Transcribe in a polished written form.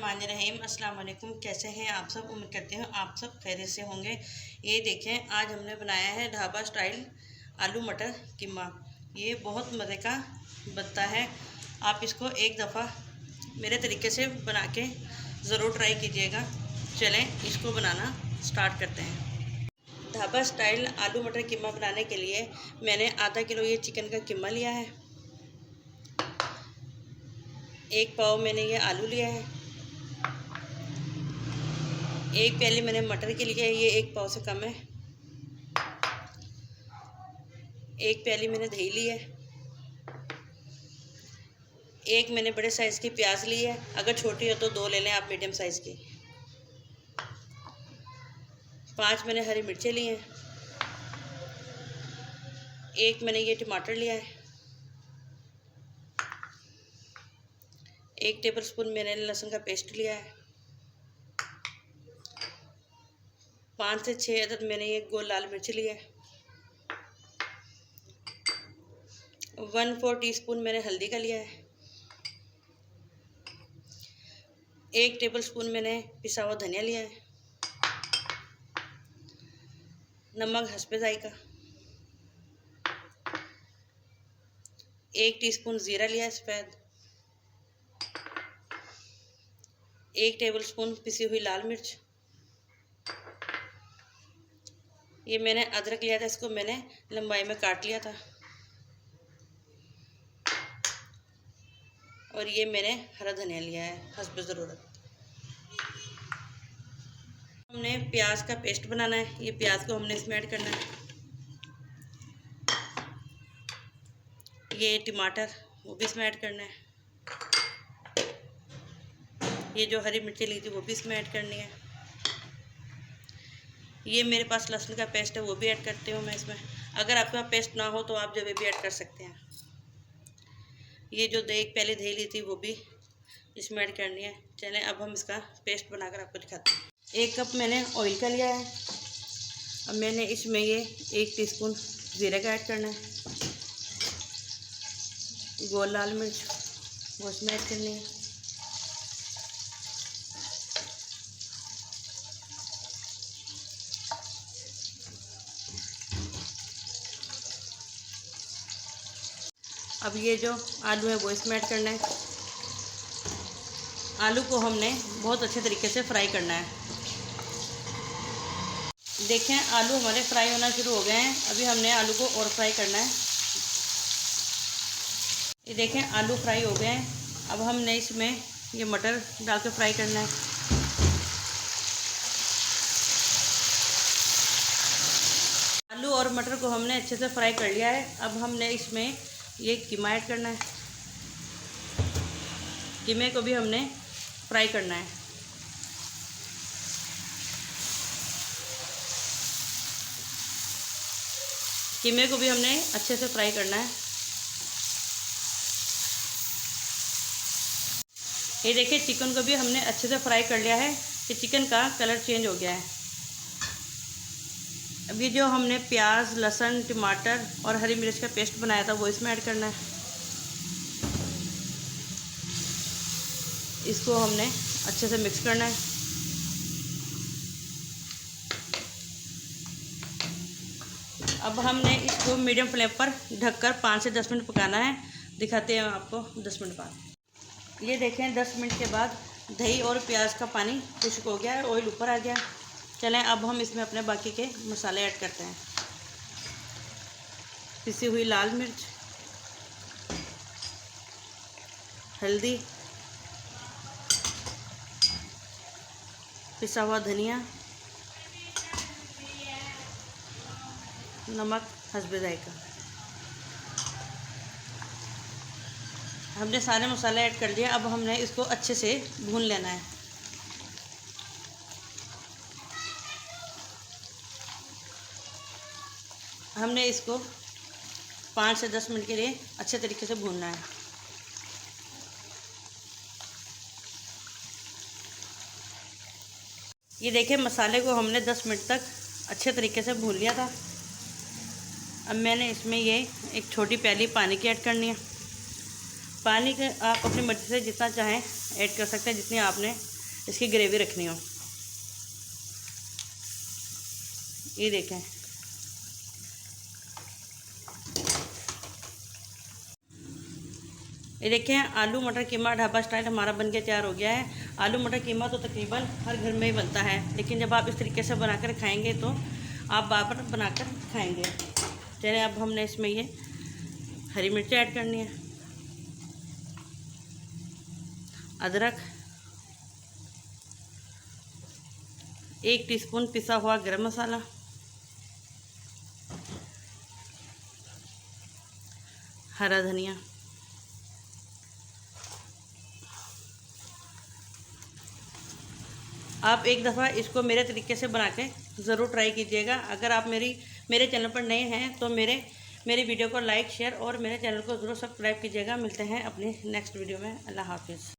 बिस्मिल्लाहिर्रहमानिर्रहीम। अस्सलाम वालेकुम। कैसे हैं आप सब? उम्मीद करते हैं आप सब खैरियत से होंगे। ये देखें, आज हमने बनाया है ढाबा स्टाइल आलू मटर कीमा। ये बहुत मज़े का बनता है। आप इसको एक दफ़ा मेरे तरीके से बना के ज़रूर ट्राई कीजिएगा। चलें इसको बनाना स्टार्ट करते हैं। ढाबा स्टाइल आलू मटर कीमा बनाने के लिए मैंने आधा किलो ये चिकन का कीमा लिया है। 1 पाव मैंने ये आलू लिया है। 1 प्याली मैंने मटर के लिए है, ये 1 पाव से कम है। 1 प्याली मैंने दही ली है। 1 मैंने बड़े साइज़ की प्याज ली है। अगर छोटी हो तो 2 ले लें आप, मीडियम साइज़ की। 5 मैंने हरी मिर्चें ली हैं। 1 मैंने ये टमाटर लिया है। 1 टेबलस्पून मैंने लहसुन का पेस्ट लिया है। 5 से 6 अदद मैंने ये गोल लाल मिर्च लिया है। 1/4 टीस्पून मैंने हल्दी का लिया है। 1 टेबलस्पून मैंने पिसा हुआ धनिया लिया है। नमक हस्बे जायका। 1 टीस्पून ज़ीरा लिया है सफ़ेद। 1 टेबलस्पून पिसी हुई लाल मिर्च। ये मैंने अदरक लिया था, इसको मैंने लंबाई में काट लिया था। और ये मैंने हरा धनिया लिया है हस्बे ज़रूरत। हमने प्याज का पेस्ट बनाना है। ये प्याज को हमने इसमें ऐड करना है। ये टमाटर वो भी इसमें ऐड करना है। ये जो हरी मिर्ची ली थी वो भी इसमें ऐड करनी है। ये मेरे पास लहसुन का पेस्ट है, वो भी ऐड करती हूँ मैं इसमें। अगर आपके पास पेस्ट ना हो तो आप जब भी ऐड कर सकते हैं। ये जो एक प्याली दही ली थी वो भी इसमें ऐड करनी है। चलें अब हम इसका पेस्ट बनाकर आपको दिखाते हैं। 1 कप मैंने ऑयल का लिया है। अब मैंने इसमें ये 1 टीस्पून ज़ीरे का ऐड करना है। गोल लाल मिर्च वो इसमें ऐड करनी है। अब ये जो आलू है वो इसमें ऐड करना है। आलू को हमने बहुत अच्छे तरीके से फ्राई करना है। देखें आलू हमारे फ्राई होना शुरू हो गए हैं। अभी हमने आलू को और फ्राई करना है। ये देखें आलू फ्राई हो गए हैं। अब हमने इसमें ये मटर डाल के फ्राई करना है। आलू और मटर को हमने अच्छे से फ्राई कर लिया है। अब हमने इसमें ये कीमा ऐड करना है। कीमे को भी हमने फ्राई करना है। कीमे को भी हमने अच्छे से फ्राई करना है। ये देखिए चिकन को भी हमने अच्छे से फ्राई कर लिया है कि चिकन का कलर चेंज हो गया है। अभी जो हमने प्याज लहसुन टमाटर और हरी मिर्च का पेस्ट बनाया था वो इसमें ऐड करना है। इसको हमने अच्छे से मिक्स करना है। अब हमने इसको मीडियम फ्लेम पर ढककर 5 से 10 मिनट पकाना है। दिखाते हैं आपको 10 मिनट बाद। ये देखें 10 मिनट के बाद दही और प्याज का पानी खुश्क हो गया है, ऑयल ऊपर आ गया। चलें अब हम इसमें अपने बाकी के मसाले ऐड करते हैं। पिसी हुई लाल मिर्च, हल्दी, पिसा हुआ धनिया, नमक हस्बे जायका। हमने सारे मसाले ऐड कर दिए। अब हमने इसको अच्छे से भून लेना है। हमने इसको 5 से 10 मिनट के लिए अच्छे तरीके से भूनना है। ये देखिए मसाले को हमने 10 मिनट तक अच्छे तरीके से भून लिया था। अब मैंने इसमें ये एक छोटी प्याली पानी की ऐड करनी है। पानी के आप अपनी मर्ज़ी से जितना चाहें ऐड कर सकते हैं, जितनी आपने इसकी ग्रेवी रखनी हो। ये देखें, ये देखें आलू मटर कीमा ढाबा स्टाइल हमारा बनके तैयार हो गया है। आलू मटर कीमा तो तकरीबन हर घर में ही बनता है, लेकिन जब आप इस तरीके से बनाकर खाएंगे तो आप बार बार बनाकर खाएंगे। चलिए अब हमने इसमें ये हरी मिर्ची ऐड करनी है, अदरक, 1 टीस्पून पिसा हुआ गरम मसाला, हरा धनिया, आप एक दफ़ा इसको मेरे तरीके से बना के ज़रूर ट्राई कीजिएगा। अगर आप मेरे चैनल पर नए हैं तो मेरे वीडियो को लाइक शेयर और मेरे चैनल को ज़रूर सब्सक्राइब कीजिएगा। मिलते हैं अपने नेक्स्ट वीडियो में। अल्लाह हाफिज़।